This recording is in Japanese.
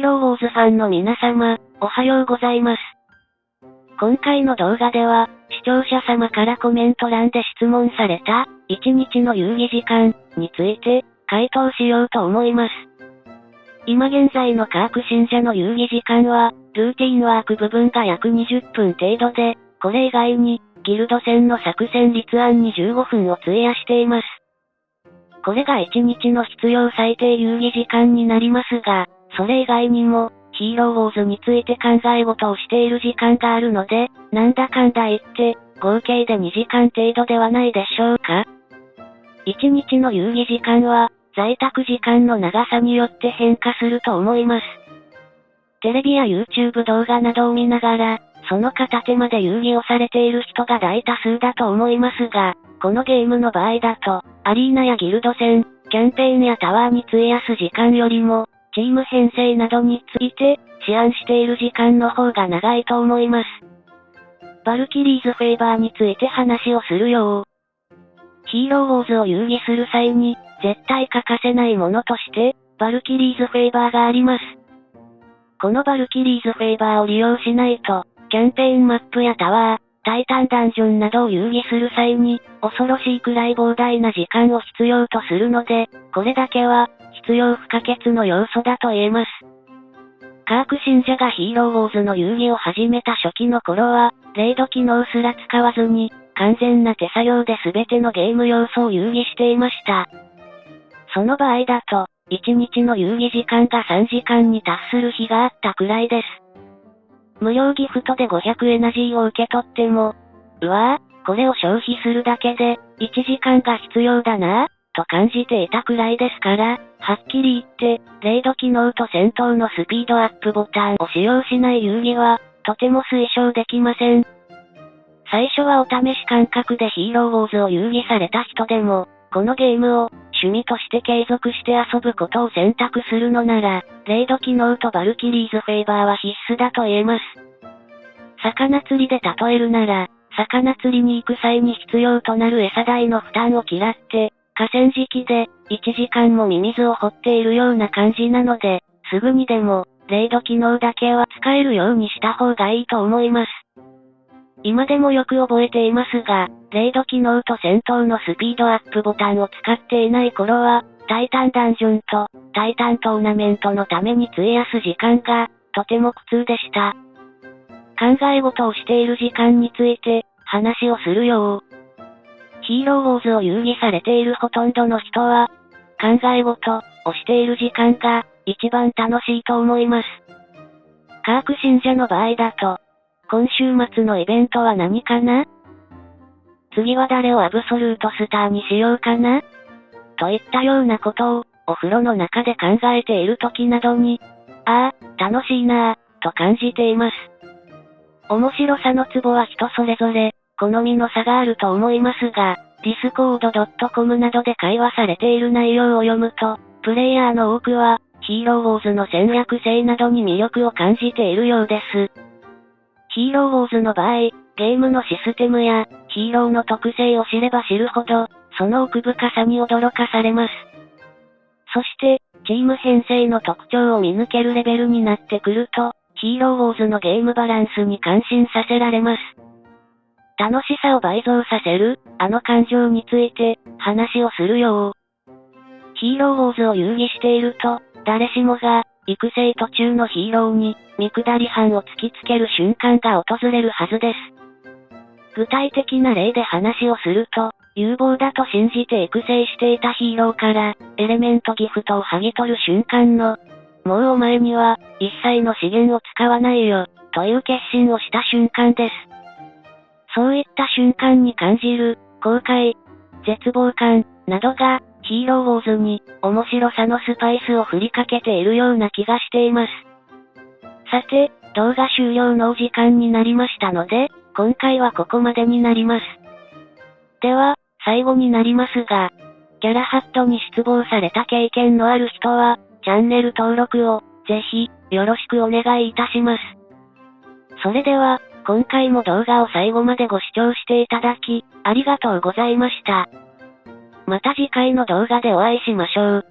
ーローウォーズファンの皆様、おはようございます。今回の動画では、視聴者様からコメント欄で質問された、1日の遊戯時間について、回答しようと思います。今現在のカーク信者の遊戯時間は、ルーティンワーク部分が約20分程度で、これ以外に、ギルド戦の作戦立案に15分を費やしています。これが1日の必要最低遊戯時間になりますが、それ以外にも、ヒーローウォーズについて考え事をしている時間があるので、なんだかんだ言って、合計で2時間程度ではないでしょうか。1日の遊戯時間は、在宅時間の長さによって変化すると思います。テレビや YouTube 動画などを見ながら、その片手まで遊戯をされている人が大多数だと思いますが、このゲームの場合だと、アリーナやギルド戦、キャンペーンやタワーに費やす時間よりも、チーム編成などについて、思案している時間の方が長いと思います。バルキリーズフェイバーについて話をするよ。ヒーローウォーズを遊戯する際に、絶対欠かせないものとして、バルキリーズフェイバーがあります。このバルキリーズフェイバーを利用しないと、キャンペーンマップやタワー、タイタンダンジョンなどを遊戯する際に、恐ろしいくらい膨大な時間を必要とするので、これだけは、必要不可欠の要素だと言えます。カーク信者がヒーローウォーズの遊戯を始めた初期の頃は、レイド機能すら使わずに、完全な手作業で全てのゲーム要素を遊戯していました。その場合だと、1日の遊戯時間が3時間に達する日があったくらいです。無料ギフトで500エナジーを受け取っても、これを消費するだけで、1時間が必要だなぁ、と感じていたくらいですから、はっきり言って、レイド機能と戦闘のスピードアップボタンを使用しない遊戯は、とても推奨できません。最初はお試し感覚でヒーローウォーズを遊戯された人でも、このゲームを趣味として継続して遊ぶことを選択するのなら、レイド機能とバルキリーズフェイバーは必須だと言えます。魚釣りで例えるなら、魚釣りに行く際に必要となる餌代の負担を嫌って、河川敷で1時間もミミズを掘っているような感じなので、すぐにでもレイド機能だけは使えるようにした方がいいと思います。今でもよく覚えていますが、レイド機能と戦闘のスピードアップボタンを使っていない頃は、タイタンダンジョンとタイタントーナメントのために費やす時間が、とても苦痛でした。考え事をしている時間について、話をするよ。ヒーローウォーズを遊戯されているほとんどの人は、考え事をしている時間が、一番楽しいと思います。カーク信者の場合だと、今週末のイベントは何かな？次は誰をアブソルートスターにしようかな？といったようなことを、お風呂の中で考えている時などに、楽しいなぁ、と感じています。面白さのツボは人それぞれ、好みの差があると思いますが、discord.com などで会話されている内容を読むと、プレイヤーの多くは、ヒーローウォーズの戦略性などに魅力を感じているようです。ヒーローウォーズの場合、ゲームのシステムや、ヒーローの特性を知れば知るほど、その奥深さに驚かされます。そして、チーム編成の特徴を見抜けるレベルになってくると、ヒーローウォーズのゲームバランスに感心させられます。楽しさを倍増させる、あの感情について、話をするよ。ヒーローウォーズを遊戯していると、誰しもが、育成途中のヒーローに、見下り犯を突きつける瞬間が訪れるはずです。具体的な例で話をすると、有望だと信じて育成していたヒーローから、エレメントギフトを剥ぎ取る瞬間の、もうお前には、一切の資源を使わないよ、という決心をした瞬間です。そういった瞬間に感じる、後悔、絶望感、などが、ヒーローウォーズに、面白さのスパイスを振りかけているような気がしています。さて、動画終了のお時間になりましたので、今回はここまでになります。では、最後になりますが、キャラハットに失望された経験のある人は、チャンネル登録を、ぜひ、よろしくお願いいたします。それでは、今回も動画を最後までご視聴していただき、ありがとうございました。また次回の動画でお会いしましょう。